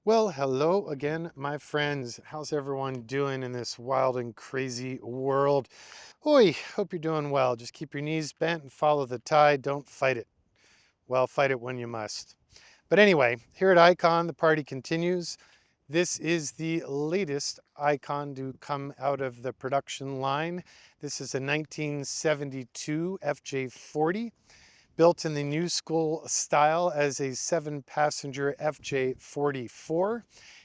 Well, hello again, my friends. How's everyone doing in this wild and crazy world? Oi, hope you're doing well. Just keep your knees bent and follow the tide. Don't fight it. Well, fight it when you must. But anyway, here at Icon, the party continues. This is the latest Icon to come out of the production line. This is a 1972 FJ40. Built in the new school style as a 7-passenger FJ44,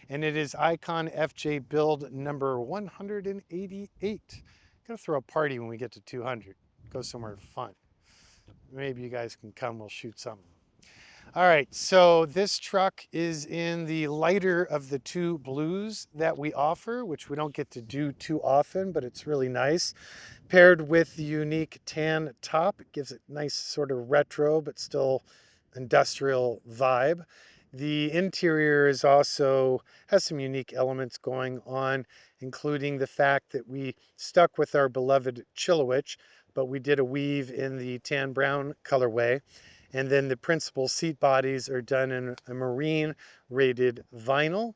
and it is Icon FJ build number 188. Gonna throw a party when we get to 200. Go somewhere fun. Maybe you guys can come, we'll shoot something. All right, so this truck is in the lighter of the two blues that we offer, which we don't get to do too often, but it's really nice. Paired with the unique tan top, it gives it nice sort of retro, but still industrial vibe. The interior is also has some unique elements going on, including the fact that we stuck with our beloved Chilowich, but we did a weave in the tan brown colorway. And then the principal seat bodies are done in a marine rated vinyl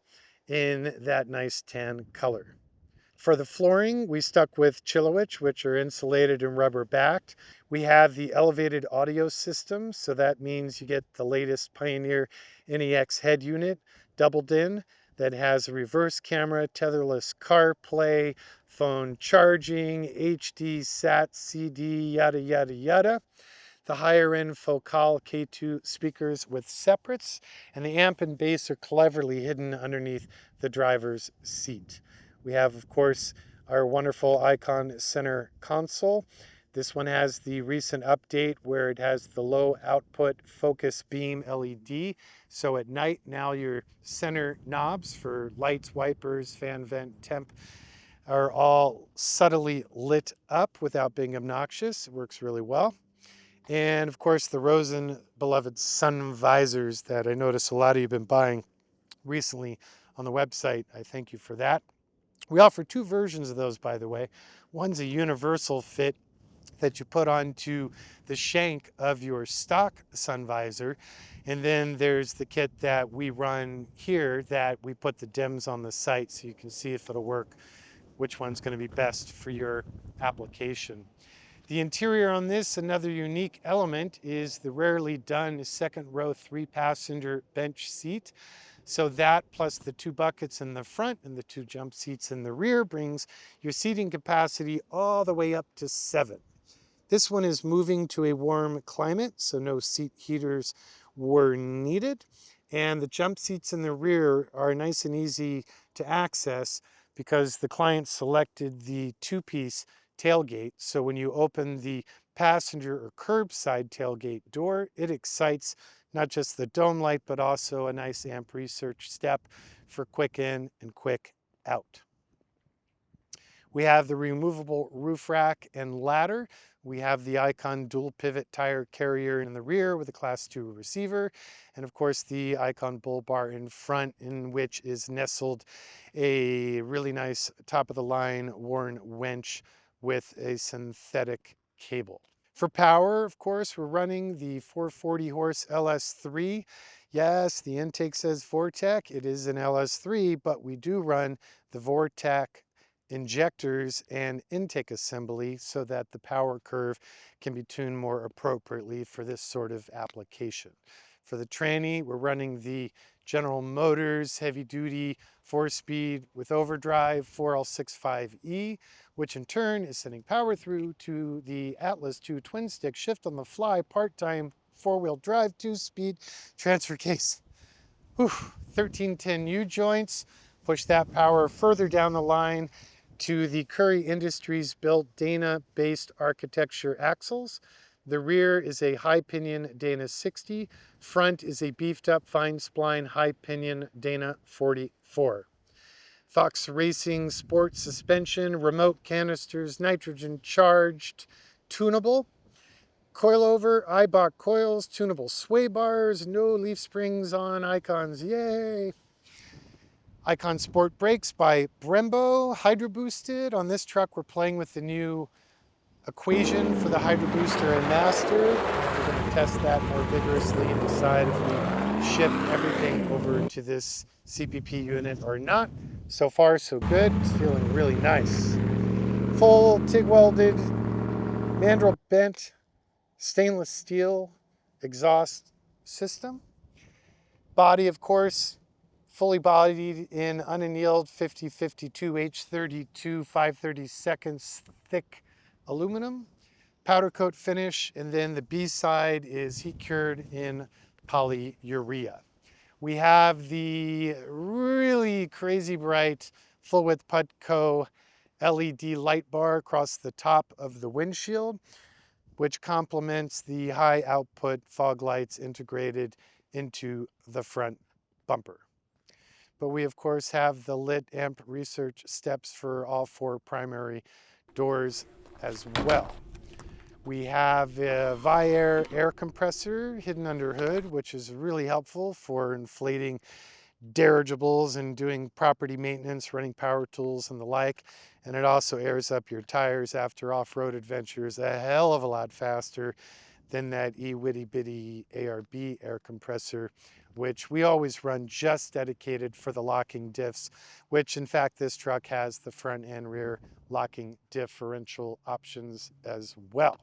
in that nice tan color. For the flooring, we stuck with Chilowich, which are insulated and rubber backed. We have the elevated audio system, so that means you get the latest Pioneer NEX head unit doubled in that has a reverse camera, tetherless CarPlay, phone charging, HD, SAT, CD, yada, yada, yada. The higher end Focal K2 speakers with separates, and the amp and bass are cleverly hidden underneath the driver's seat. We have, of course, our wonderful Icon center console. This one has the recent update where it has the low output focus beam LED. So at night, now your center knobs for lights, wipers, fan vent, temp are all subtly lit up without being obnoxious. It works really well. And of course, the Rosen beloved sun visors that I notice a lot of you have been buying recently on the website. I thank you for that. We offer two versions of those, by the way. One's a universal fit that you put onto the shank of your stock sun visor. And then there's the kit that we run here that we put the dims on the site so you can see if it'll work, which one's going to be best for your application. The interior on this, another unique element, is the rarely done second row 3-passenger bench seat. So that plus the 2 buckets in the front and the 2 jump seats in the rear brings your seating capacity all the way up to 7. This one is moving to a warm climate, so no seat heaters were needed. And the jump seats in the rear are nice and easy to access because the client selected the 2-piece tailgate. So when you open the passenger or curbside tailgate door, it excites not just the dome light, but also a nice amp research step for quick in and quick out. We have the removable roof rack and ladder. We have the Icon dual pivot tire carrier in the rear with a class 2 receiver. And of course the Icon bull bar in front, in which is nestled a really nice top of the line worn winch with a synthetic cable. For power, of course, we're running the 440 horse LS3. Yes, the intake says Vortec. It is an LS3, but we do run the Vortec injectors and intake assembly so that the power curve can be tuned more appropriately for this sort of application. For the tranny, we're running the General Motors heavy duty 4-speed with overdrive 4L65E, which in turn is sending power through to the Atlas 2 twin stick shift on the fly part-time 4-wheel drive 2-speed transfer case. 1310 U-joints, push that power further down the line to the Curry Industries built Dana-based architecture axles. The rear is a high pinion Dana 60. Front is a beefed up fine spline high pinion Dana 44. Fox Racing sport suspension, remote canisters, nitrogen charged, tunable. Coilover, Eibach coils, tunable sway bars, no leaf springs on Icons, yay! Icon Sport Brakes by Brembo, Hydro Boosted. On this truck, we're playing with the new equation for the Hydro Booster and Master. We're going to test that more vigorously and decide if we ship everything over to this CPP unit or not. So far, so good. It's feeling really nice. Full TIG welded, mandrel bent, stainless steel exhaust system. Body, of course, fully bodied in unannealed 5052 H32 5/32 thick aluminum, powder coat finish, and then the B side is heat cured in polyurea. We have the really crazy bright full width Putco LED light bar across the top of the windshield, which complements the high output fog lights integrated into the front bumper. But we of course have the lit amp research steps for all 4 primary doors as well. We have a Viair air compressor hidden under hood, which is really helpful for inflating dirigibles and doing property maintenance, running power tools and the like. And it also airs up your tires after off-road adventures a hell of a lot faster than that witty bitty ARB air compressor, which we always run just dedicated for the locking diffs, which in fact this truck has the front and rear locking differential options as well.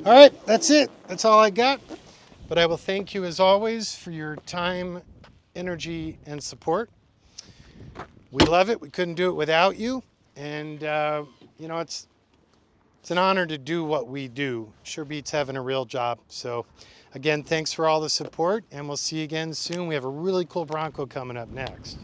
All right, that's it. That's all I got. But I will thank you as always for your time, energy, and support. We love it. We couldn't do it without you. And, you know, it's an honor to do what we do. Sure beats having a real job. So, again, thanks for all the support, and we'll see you again soon. We have a really cool Bronco coming up next.